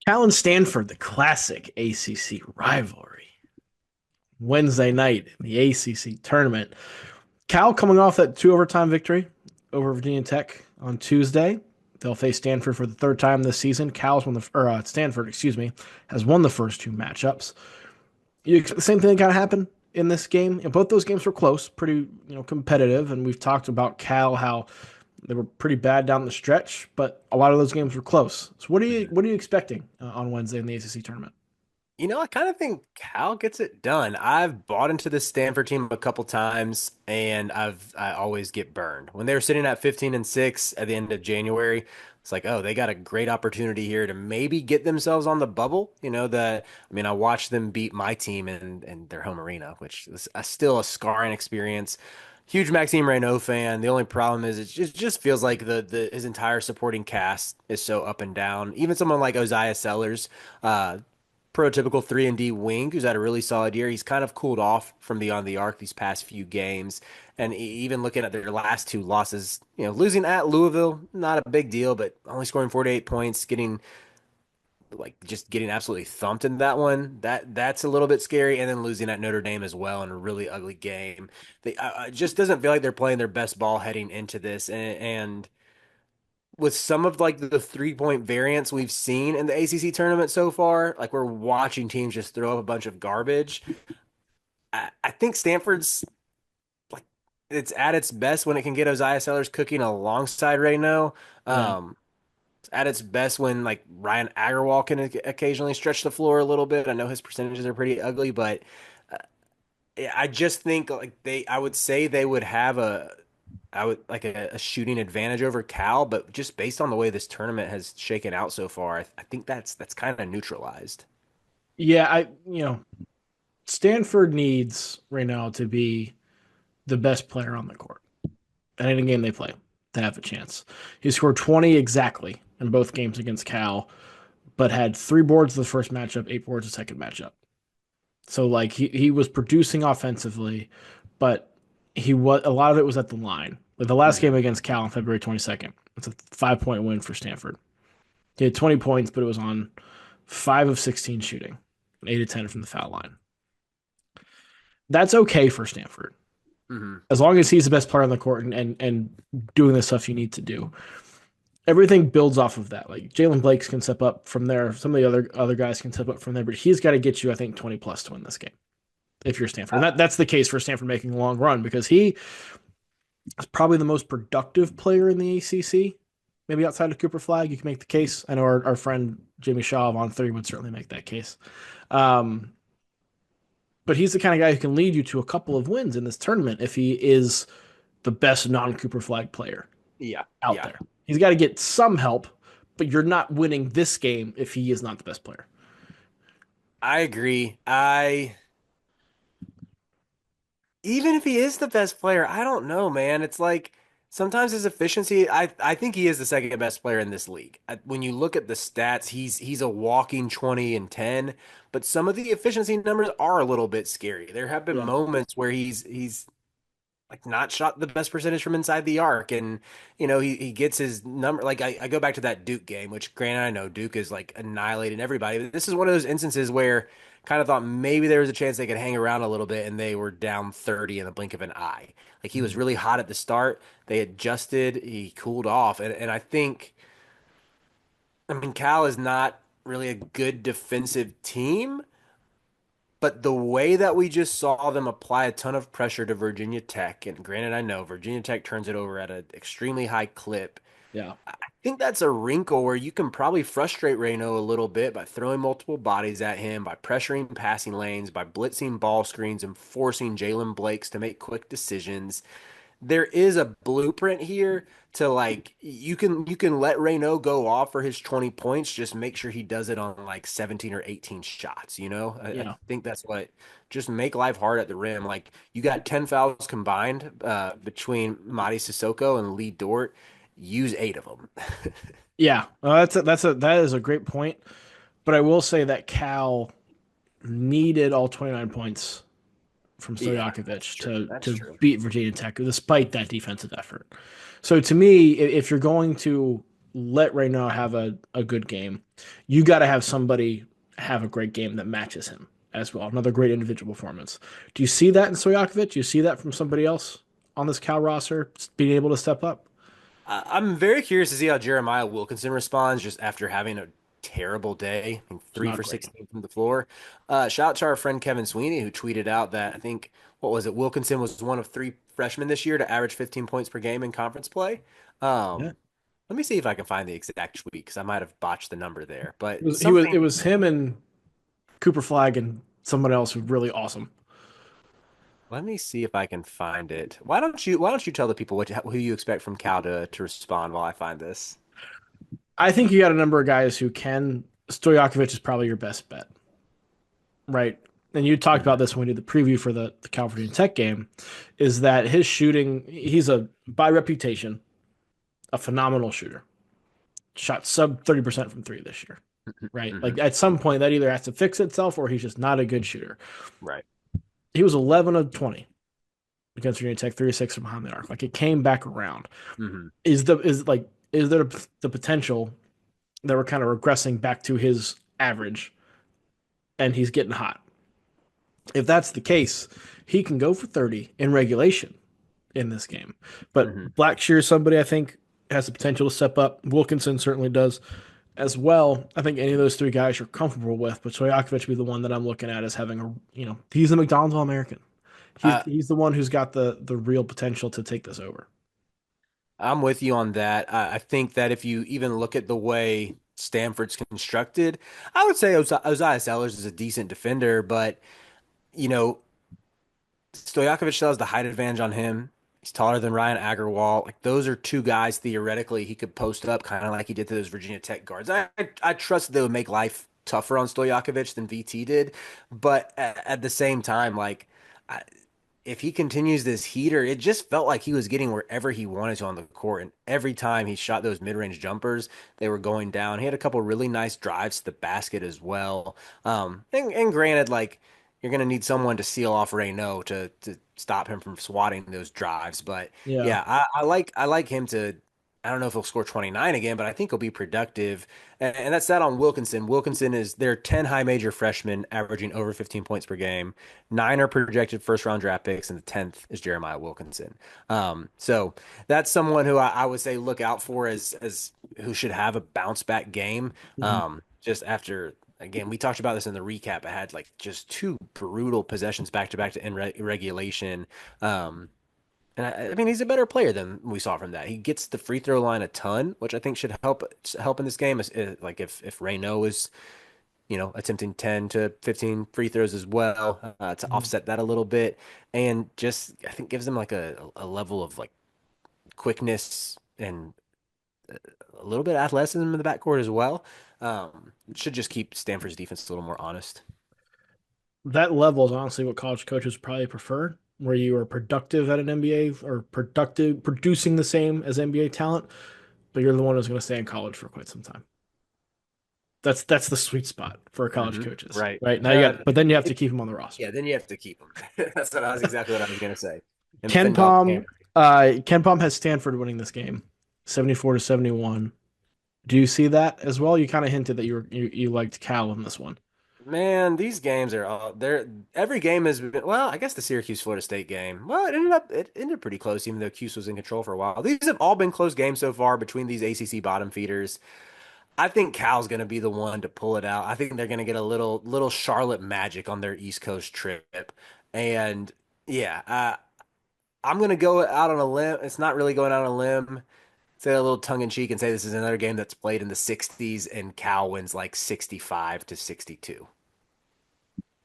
Cal and Stanford, the classic ACC rivalry. Wednesday night in the ACC tournament. Cal coming off that two overtime victory over Virginia Tech on Tuesday. They'll face Stanford for the third time this season. Stanford, excuse me, has won the first two matchups. You expect the same thing kind of happen in this game. And both those games were close, pretty competitive, and we've talked about Cal how they were pretty bad down the stretch, but a lot of those games were close. So what are you expecting on Wednesday in the ACC tournament? I kind of think Cal gets it done. I've bought into the Stanford team a couple times, and I always get burned. When they were sitting at 15-6 at the end of January, it's like, oh, they got a great opportunity here to maybe get themselves on the bubble. I watched them beat my team in their home arena, which is still a scarring experience. Huge Maxime Reynaud fan. The only problem is it just feels like the his entire supporting cast is so up and down. Even someone like Ozziah Sellers, prototypical 3 and D wing who's had a really solid year. He's kind of cooled off from beyond the arc these past few games. And even looking at their last two losses, losing at Louisville, not a big deal, but only scoring 48 points, getting absolutely thumped in that one. That's a little bit scary. And then losing at Notre Dame as well in a really ugly game. It just doesn't feel like they're playing their best ball heading into this. And with some of like the 3 point variance we've seen in the ACC tournament so far, like we're watching teams just throw up a bunch of garbage. I think Stanford's like it's at its best when it can get Ozziah Sellers cooking alongside Reynaud. Yeah. It's at its best when like Ryan Agarwal can occasionally stretch the floor a little bit. I know his percentages are pretty ugly, but uh, I just think I would say they would have I would like a shooting advantage over Cal, but just based on the way this tournament has shaken out so far, I think that's kind of neutralized. Yeah, Stanford needs right now to be the best player on the court at any game they play to have a chance. He scored 20 exactly in both games against Cal, but had three boards the first matchup, eight boards the second matchup. So like he was producing offensively, but he was a lot of it was at the line. Like the last Mhm. game against Cal on February 22nd, it's a 5 point win for Stanford. He had 20 points, but it was on 5 of 16 shooting, 8 of 10 from the foul line. That's okay for Stanford Mhm. as long as he's the best player on the court and doing the stuff you need to do. Everything builds off of that. Like Jalen Blakes can step up from there. Some of the other guys can step up from there, but he's got to get you, I think, 20 plus to win this game if you're Stanford. And that's the case for Stanford making a long run because he is probably the most productive player in the ACC. Maybe outside of Cooper Flag, you can make the case. I know our friend Jamie Shaw of On Three would certainly make that case. Um, but he's the kind of guy who can lead you to a couple of wins in this tournament if he is the best non-Cooper Flag player Yeah, out yeah, there. He's got to get some help, but you're not winning this game if he is not the best player. I agree. I Even if he is the best player, I don't know, man. It's like sometimes his efficiency, I think he is the second best player in this league. When you look at the stats, he's a walking 20 and 10, but some of the efficiency numbers are a little bit scary. There have been Yeah. moments where he's like not shot the best percentage from inside the arc, and he gets his number. Like I go back to that Duke game, which granted I know Duke is like annihilating everybody, but this is one of those instances where kind of thought maybe there was a chance they could hang around a little bit, and they were down 30 in the blink of an eye. Like he was really hot at the start. They adjusted, he cooled off, and I mean Cal is not really a good defensive team. But the way that we just saw them apply a ton of pressure to Virginia Tech, and granted, I know Virginia Tech turns it over at an extremely high clip. Yeah. I think that's a wrinkle where you can probably frustrate Reno a little bit by throwing multiple bodies at him, by pressuring passing lanes, by blitzing ball screens, and forcing Jalen Blakes to make quick decisions. There is a blueprint here to like you can let Reynaud go off for his 20 points, just make sure he does it on like 17 or 18 shots, you know? I Yeah. think that's what just make life hard at the rim. Like you got 10 fouls combined between Mady Sissoko and Lee Dort. Use 8 of them. Yeah. That is a great point. But I will say that Cal needed all 29 points from Yeah, that's Stojakovic true. That's to true. beat Virginia Tech despite that defensive effort. So to me, if you're going to let Renault have a good game. You got to have somebody have a great game that matches him as well. Another great individual performance. Do you see that in Stojakovic? Do you see that from somebody else on this Cal roster being able to step up? I'm very curious to see how Jeremiah Wilkinson responds just after having a terrible day. I think It's three not for great. 16 from the floor. Shout out to our friend Kevin Sweeney who tweeted out that I think, what was it? Wilkinson was one of three freshmen this year to average 15 points per game in conference play. Yeah. Let me see if I can find the exact tweet because I might have botched the number there. But It something, was him and Cooper Flag and someone else who really awesome. let me see if I can find it. Why don't you tell the people who you expect from Cal to respond while I find this? I think you got a number of guys who can. Stojakovic is probably your best bet, right? And you talked about Mhm. this when we did the preview for the California Tech game, is that his shooting, he's a by reputation, a phenomenal shooter. Shot sub 30% from three this year, right? Like Mhm. at some point that either has to fix itself or he's just not a good shooter. Right. He was 11 of 20 against Virginia Tech, 36 from behind the arc. Like it came back around. Mhm. Is there the potential that we're kind of regressing back to his average and he's getting hot? If that's the case, he can go for 30 in regulation in this game. Mhm. But Blackshear is somebody I think has the potential to step up. Wilkinson certainly does as well. I think any of those three guys you're comfortable with, but Stojakovic would be the one that I'm looking at as having he's a McDonald's All American. Uh, He's the one who's got the real potential to take this over. I'm with you on that. I think that if you even look at the way Stanford's constructed, I would say Osiah Sellers is a decent defender, but you know, Stojakovic still has the height advantage on him. He's taller than Ryan Agarwal. Like those are two guys theoretically he could post up, kind of like he did to those Virginia Tech guards. I trust they would make life tougher on Stojakovic than VT did, but at the same time, like. I, if he continues this heater, it just felt like he was getting wherever he wanted to on the court. And every time he shot those mid-range jumpers, they were going down. He had a couple really nice drives to the basket as well. And granted, like you're gonna need someone to seal off Reynaud to stop him from swatting those drives. But Yeah. yeah, I like him to. I don't know if he'll score 29 again, but I think he'll be productive. And that's that on Wilkinson. Wilkinson is they're 10 high major freshmen averaging over 15 points per game. Nine are projected first round draft picks, and the 10th is Jeremiah Wilkinson. So that's someone who I would say look out for as who should have a bounce back game. Mhm. Just after again, we talked about this in the recap. I had like just two brutal possessions back to back to end regulation. Um, and I mean, he's a better player than we saw from that. He gets the free throw line a ton, which I think should help in this game. Like if Reynaud is attempting 10 to 15 free throws as well to Mhm. offset that a little bit. And just, I think, gives them like a level of like quickness and a little bit of athleticism in the backcourt as well. It should just keep Stanford's defense a little more honest. That level is honestly what college coaches probably prefer, where you are productive at an NBA or productive producing the same as NBA talent, but you're the one who's going to stay in college for quite some time. That's the sweet spot for college coaches, Right. right? Now you got, but then you have to keep them on the roster. Yeah, then you have to keep them. That's exactly what I was going to say. And Ken fend off Palm, Tanner. Ken Palm has Stanford winning this game, 74-71. Do you see that as well? You kind of hinted that you liked Cal in this one. Man, these games are all they're every game has been well, I guess the Syracuse Florida State game. Well, it ended pretty close, even though Cuse was in control for a while. These have all been close games so far between these ACC bottom feeders. I think Cal's gonna be the one to pull it out. I think they're gonna get a little Charlotte magic on their East Coast trip. And yeah, I'm gonna go out on a limb. It's not really going out on a limb. Say a little tongue in cheek and say this is another game that's played in the 60s and Cal wins like 65-62.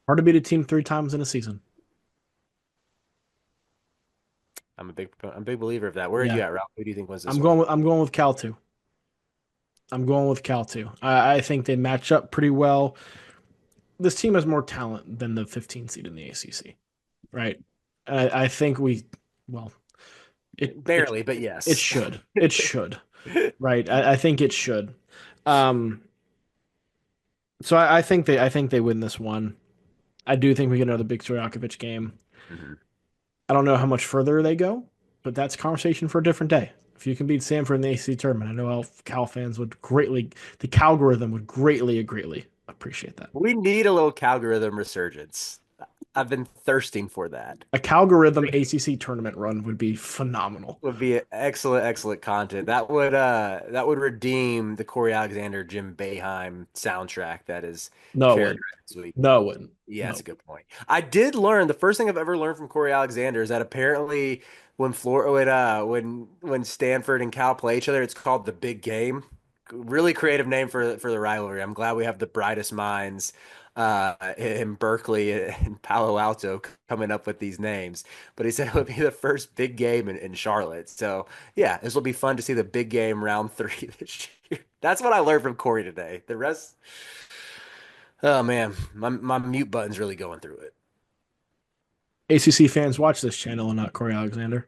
Hard to beat a team three times in a season. I'm a big believer of that. Where are you Yeah, at, Ralph? Who do you think wins this one? I'm going with Cal too. I'm going with Cal too. I think they match up pretty well. This team has more talent than the 15 seed in the ACC, right? I think well, it it Barely, but it yes. should it should, right? I think it should. Um, so I think they win this one. I do think we get another big Stojakovic game. Mhm. I don't know how much further they go, but that's a conversation for a different day If you can beat Stanford in the ACC tournament, I know Cal fans would greatly, the Calgorithm would greatly appreciate that. We need a little Calgorithm resurgence. I've been thirsting for that. A Calgorithm ACC tournament run would be phenomenal. Would be excellent, excellent content. That would redeem the Corey Alexander Jim Boeheim soundtrack that is No, it wouldn't. characterized this week. No, it wouldn't. Yeah, that's No. a good point. I did learn the first thing I've ever learned from Corey Alexander is that apparently when when Stanford and Cal play each other, it's called the big game. Really creative name for the rivalry. I'm glad we have the brightest minds in Berkeley and Palo Alto coming up with these names. But he said it would be the first big game in Charlotte. So yeah, this will be fun to see the big game round three this year. That's what I learned from Corey today. The rest. Oh man, my mute button's really going through it. ACC fans watch this channel and not Corey Alexander.